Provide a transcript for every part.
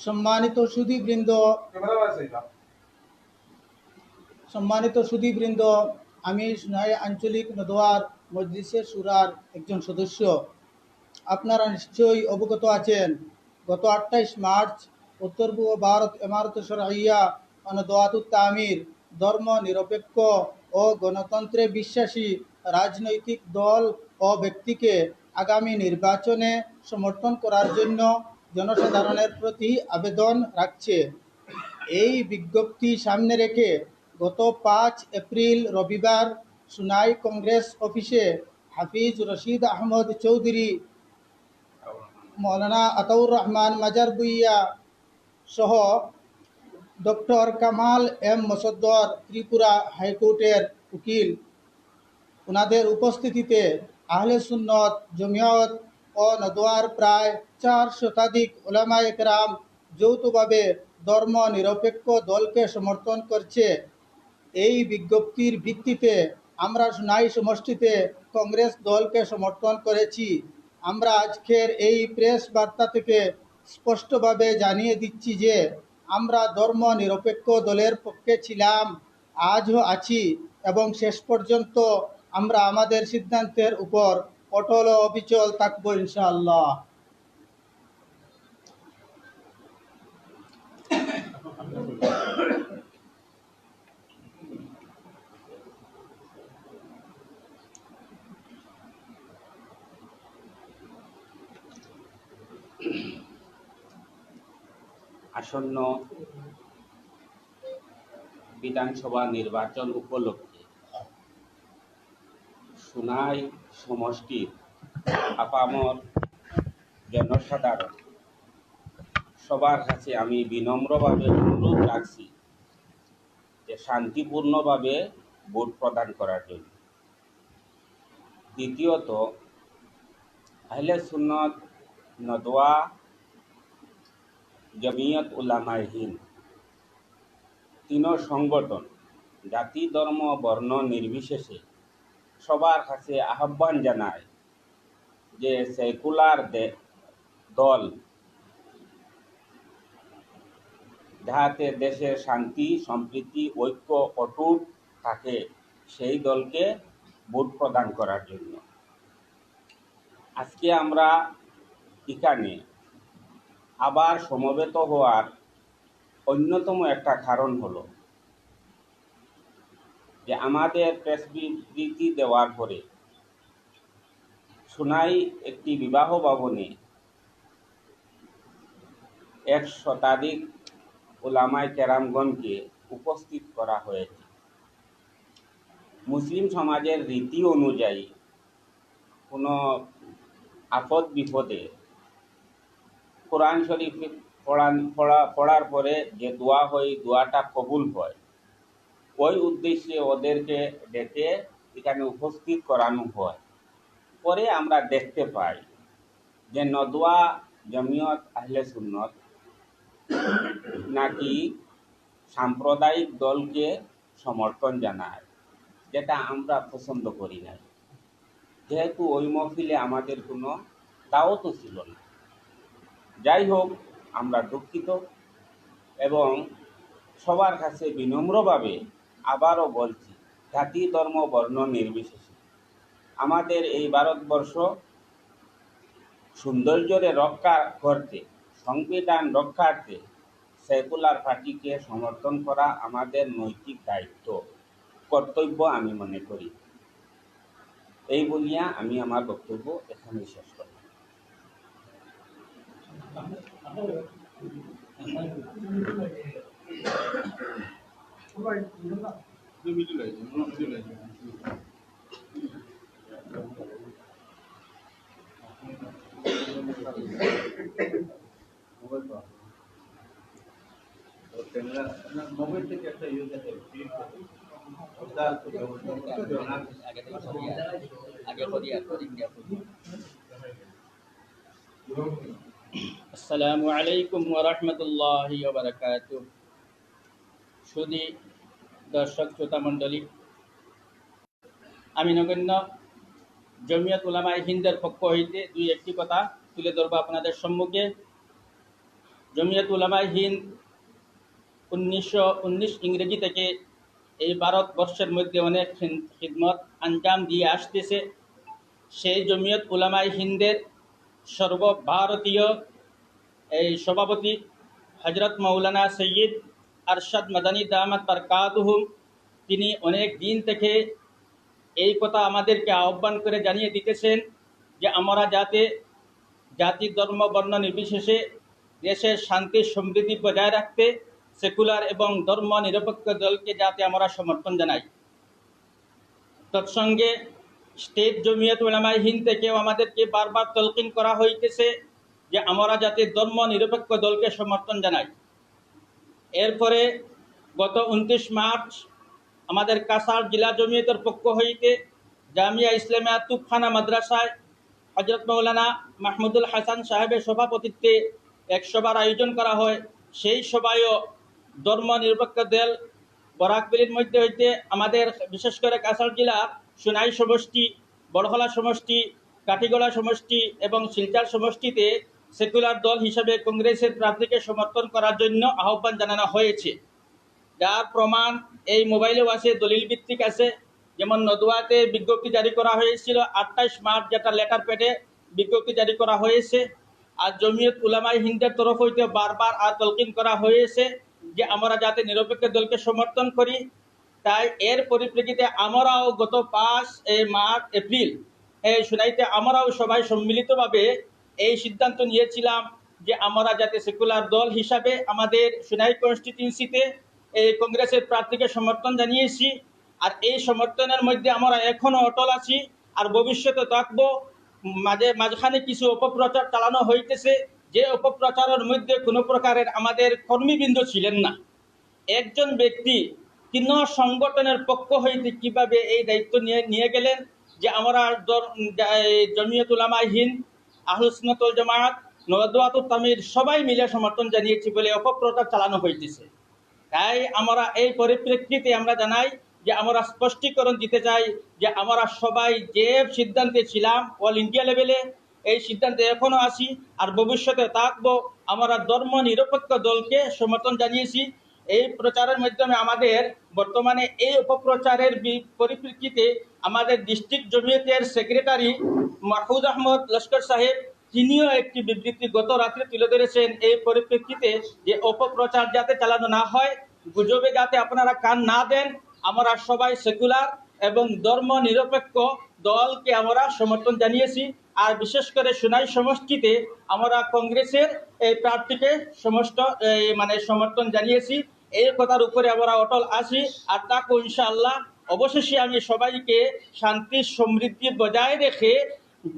সম্মানিত সুধীবৃন্দ, আমি সোনাই আঞ্চলিক নদওয়ার মজলিসে শুরার একজন সদস্য। আপনারা নিশ্চয়ই অবগত আছেন, গত 28 মার্চ উত্তর পূর্ব ভারত ইমারত শরঈয়া ও নদওয়াতুত তামির ধর্ম নিরপেক্ষ ও গণতন্ত্রে বিশ্বাসী রাজনৈতিক দল ও ব্যক্তিকে আগামী নির্বাচনে সমর্থন করার জন্য জনসাধারণের প্রতি আবেদন রাখছে। এই বিজ্ঞপ্তি সামনে রেখে গত 5 এপ্রিল রবিবার সোনাই কংগ্রেস অফিসে হাফিজ রশিদ আহমদ চৌধুরী, মৌলানা আতাউর রহমান মাজার ভুইয়া সহ ডক্টর কামাল এম মোসাদ্দর, ত্রিপুরা হাইকোর্টের উকিল, ওনাদের উপস্থিতিতে আহলে সুন্নত জমিয়ত ও নদওয়ার প্রায় 4 শতাধিক উলামায়ে কেরাম যৌথভাবে ধর্ম নিরপেক্ষ দলকে সমর্থন করছে। এই বিজ্ঞপ্তির ভিত্তিতে আমরা সোনাই সমষ্টিতে কংগ্রেস দলকে সমর্থন করেছি। আমরা আজকের এই প্রেস বার্তা থেকে স্পষ্টভাবে জানিয়ে দিচ্ছি যে আমরা ধর্ম নিরপেক্ষ দলের পক্ষে ছিলাম, আজও আছি এবং শেষ পর্যন্ত আমরা আমাদের সিদ্ধান্তের উপর অটল ও অবিচল থাকব ইনশাআল্লাহ। আসন্ন বিধানসভা নির্বাচন উপলক্ষে সোনাই সমষ্টির আপামর জনসাধারণ সবার কাছে আমি বিনম্রভাবে অনুরোধ রাখছি যে শান্তিপূর্ণভাবে ভোট প্রদান করার জন্য। দ্বিতীয়ত, আহলে সুন্নত নদওয়া জমিয়ত উলামায়ে হিন্দ তিনো সংগঠন জাতি ধর্ম বর্ণ নির্বিশেষে সবার কাছে আহ্বান জানায় যে সেকুলার দল যাহাতে দেশের শান্তি সম্প্রীতি ঐক্য অটুট থাকে সেই দলকে ভোট প্রদান করার জন্য। আজকে আমরা এখানে আবার সমবেত হওয়ার অন্যতম একটা কারণ হলো যে আমাদের প্রেস বিবৃতি দেওয়ার পরে সোনাই একটি বিবাহ ভবনে 1 শতাধিক উলামায়ে কেরামগণকে উপস্থিত করা হয়েছে। মুসলিম সমাজের রীতি অনুযায়ী কোনো আপদ বিপদে কোরআন শরীফ পড়ার পরে যে দোয়া হয়, দোয়াটা কবুল হয়, ওই উদ্দেশ্যে ওদেরকে ডেকে এখানে উপস্থিত করানো হয়। পরে আমরা দেখতে পাই যে নদওয়া জমিয়ত আহলে সুন্নত নাকি সাম্প্রদায়িক দলকে সমর্থন জানায়, যেটা আমরা পছন্দ করি না, যেহেতু ওই মহফিলে আমাদের কোনো দাওয়াতও ছিল না। যাই হোক, আমরা দুঃখিত এবং সবার কাছে বিনম্রভাবে আবারও বলছি, জাতি ধর্ম বর্ণ নির্বিশেষে আমাদের এই ভারতবর্ষ সৌন্দর্যরে রক্ষা করতে, সংবিধান রক্ষার্থে সেকুলার পার্টিকে সমর্থন করা আমাদের নৈতিক দায়িত্ব, কর্তব্য আমি মনে করি। এই বলিয়া আমি আমার বক্তব্য এখানে শেষ করি। মোবাইল থেকে একটা ইয়ে দেখে আসসালামু আলাইকুম ওয়া রাহমাতুল্লাহি ওয়া বারাকাতুহু। সুধী দর্শক শ্রোতা মণ্ডলী, আমি নগণ্য জমিয়ত উলামায়ে হিন্দের পক্ষ হইতে দুই একটি কথা তুলে ধরব আপনাদের সম্মুখে। জমিয়ত উলামায়ে হিন্দ 1919 ইংরেজি থেকে এই ভারতবর্ষের মধ্যে অনেক খিদমত আঞ্জাম দিয়ে আসতেছে। সেই জমিয়ত উলামায়ে হিন্দের সর্বভারতীয় এই সভাপতি হজরত মৌলানা সৈয়দ আরশাদ মাদানী দামাত বারকাতুহুম, তিনি অনেক দিন থেকে এই কথা আমাদেরকে আহ্বান করে জানিয়ে দিতেছেন যে আমরা যাতে জাতি ধর্ম বর্ণ নির্বিশেষে দেশের শান্তি সমৃদ্ধি বজায় রাখতে সেকুলার এবং ধর্ম নিরপেক্ষ দলকে যাতে আমরা সমর্থন জানাই। তৎসঙ্গে স্টেট জমিয়ত উলামায়ে হিন্দ থেকেও আমাদেরকে বারবার তলকিন করা হইতেছে যে আমরা যাতে ধর্ম নিরপেক্ষ দলকে সমর্থন জানাই। এরপরে গত 29 মার্চ আমাদের কাছাড় জেলা জমিয়তের পক্ষ হইতে জামিয়া ইসলামিয়া তুপখানা মাদ্রাসায় হজরত মৌলানা মাহমুদুল হাসান সাহেবের সভাপতিত্বে এক সভার আয়োজন করা হয়। সেই সভায়ও ধর্ম নিরপেক্ষ দল বরাকবিলির মধ্যে হইতে আমাদের বিশেষ করে কাছাড় জেলার সোনাই সমষ্টি, বড়হলা সমষ্টি, কাঠিগড়া সমষ্টি এবং শিলচর সমষ্টিতে সেকুলার দল হিসাবে কংগ্রেসের প্রার্থীকে সমর্থন করার জন্য আহ্বান জানানো হয়েছে। যার প্রমাণ এই মোবাইলেও আছে, দলিল ভিত্তিক আছে। যেমন নদুয়াতে বিজ্ঞপ্তি জারি করা হয়েছিল 28 মার্চ, যেটা লেটার প্যাডে বিজ্ঞপ্তি জারি করা হয়েছে। আর জমিয়ত উলামায়ে হিন্দের তরফ হইতে বারবার আর তলকিন করা হয়েছে যে আমরা যাতে নিরপেক্ষ দলকে সমর্থন করি। তাই এর পরিপ্রেক্ষিতে আমরাও গত 5 এপ্রিল এই শুনাইতে আমরাও সবাই সম্মিলিতভাবে এই সিদ্ধান্ত নিয়েছিলাম যে আমরা যাতে সেকুলার দল হিসাবে আমাদের সুনাই কনস্টিটিউন্সিতে এই কংগ্রেসের প্রার্থীকে সমর্থন জানিয়েছি। আর এই সমর্থনের মধ্যে আমরা এখনও অটল আছি আর ভবিষ্যতে থাকবো। মাঝখানে কিছু অপপ্রচার চালানো হইতেছে, যে অপপ্রচারের মধ্যে কোনো প্রকারের আমাদের কর্মীবৃন্দ ছিলেন না। একজন ব্যক্তি কোনো সংগঠনের পক্ষ হইতে কিভাবে এই দায়িত্ব নিয়ে গেলেন যে আমরা জমিয়ত উলামায়ে হিন্দ, আহলুস সুন্নাত ওয়াল জামাত, নওয়াতুত তামির সবাই মিলে সমর্থন জানিয়েছি বলে অপপ্রচার চালানো হইতেছে। তাই আমরা এই পরিপ্রেক্ষিতে আমরা জানাই যে আমরা স্পষ্টীকরণ দিতে চাই যে আমরা সবাই যে সিদ্ধান্তে ছিলাম অল ইন্ডিয়া লেভেলে, এই সিদ্ধান্তে এখনও আছি আর ভবিষ্যতে থাকবো। আমরা ধর্ম নিরপেক্ষ দলকে সমর্থন জানিয়েছি। এই প্রচারের মাধ্যমে আমাদের বর্তমানে এই অপপ্রচারের পরিপ্রেক্ষিতে আমাদের ডিস্ট্রিক্ট জমিয়তের সেক্রেটারি মাহফুজ আহমদ লস্কর সাহেব, তিনিও একটি বিবৃতি গত রাত্রে তুলে ধরেছেন এই পরিপ্রেক্ষিতে যে অপপ্রচার যাতে চালানো না হয়, গুজবে যাতে আপনারা কান না দেন। আমরা সবাই সেকুলার এবং ধর্ম নিরপেক্ষ দলকে আমরা সমর্থন জানিয়েছি। আর বিশেষ করে সোনাই সমষ্টিতে আমরা কংগ্রেসের এই প্রার্থীকে সমর্থন জানিয়েছি। এই কথার উপরে আমরা অটল আছি আর তাকে ইনশাআল্লাহ অবশেষে আমি সবাইকে শান্তি সমৃদ্ধি বজায় রেখে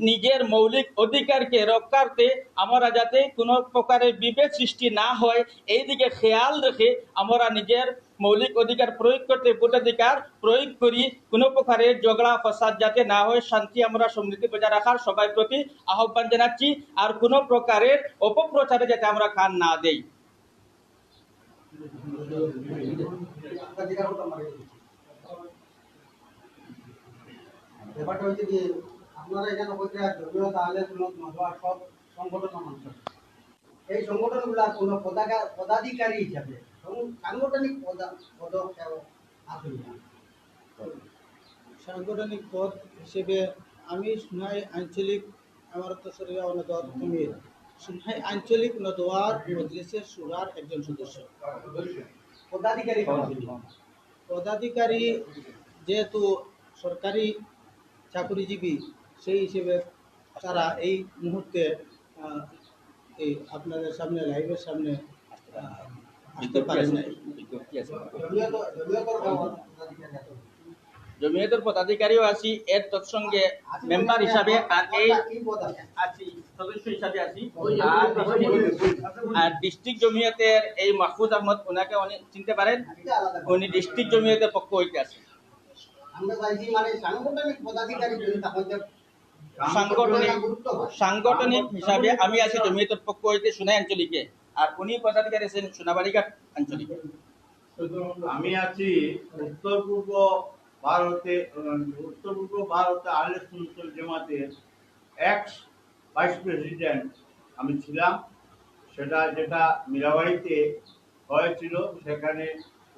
নিজের মৌলিক অধিকারকে রক্ষার্থে আমরা যাতে কোনো প্রকারের বিভেদ সৃষ্টি না হয় এই দিকে খেয়াল রেখে আমরা নিজের মৌলিক অধিকার প্রয়োগ করতে ভোটাধিকার প্রয়োগ করি। কোনো প্রকারের ঝগড়া ফসাদ যাতে না হয়, শান্তি আমরা সমৃদ্ধি বজায় রাখার সবাই প্রতি আহ্বান জানাচ্ছি। আর কোনো প্রকারের অপপ্রচারে যাতে আমরা কান না দেই। ব্যাপারটা হচ্ছে যে আপনারা এখানে জমিয়ত আহলে সুন্নাত ওয়াল সব সংগঠন মানুষ, এই সংগঠনগুলোর কোনো পদাধিকারী হিসাবে সাংগঠনিক পদ আছে না। সাংগঠনিক পদ হিসেবে আমি সোনাই আঞ্চলিক আমার তো শরীরে অনদর তুমির সোনাই আঞ্চলিক নদওয়াত মজলিসের সুরার একজন সদস্য। পদাধিকারী যেহেতু সরকারি চাকরিজীবী, সেই হিসেবে তারা এই মুহূর্তে এই আপনাদের সামনে লাইভের সামনে আসতে পারে না। জমিয়তের পদাধিকারীও আছি এর তৎসঙ্গে মেম্বার হিসাবে। আর এই আছি সদস্য হিসাবে আছি। আর ডিস্ট্রিক্ট জমিয়তের এই মাহফুজ আহমদ, ওনাকে অনেক চিনতে পারেন, উনি ডিস্ট্রিক্ট জমিয়তের পক্ষ হইতে আছেন। সাংগঠনিক হিসাবে আমি আছি জমিয়তের পক্ষ হইতে সোনাই আঞ্চলিকে, আর উনি পদাধিকারী আছেন সোনাবাড়িঘাট আঞ্চলিকে। আমি আছি উত্তর পূর্ব ভারতে আহলে সুন্নাত ওয়াল জামাতের এক্স ভাইস প্রেসিডেন্ট আমি ছিলাম। যেটা মীরাবাড়িতে হয়েছিল, সেখানে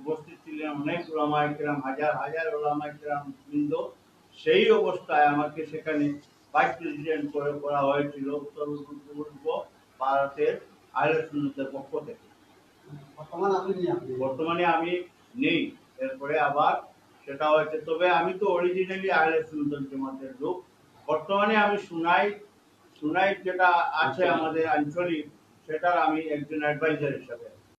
উপস্থিত ছিলেন অনেক ওলামায়ে কেরাম, হাজার হাজার ওলামায়ে কেরাম বৃন্দ। সেই অবস্থায় আমাকে সেখানে ভাইস প্রেসিডেন্ট করা হয়েছিল উত্তর পূর্ব ভারতের আহলে সুন্নাতের পক্ষ থেকে। বর্তমানে আমি নেই, এরপরে আবার সেটা হয়েছে। তবে আমি তো অরিজিনালি আহলে সুন্নাত ওয়াল জামাতের লোক। বর্তমানে আমি সুনাই যেটা আছে আমাদের আঞ্চলিক, সেটার আমি একজন অ্যাডভাইজার হিসাবে।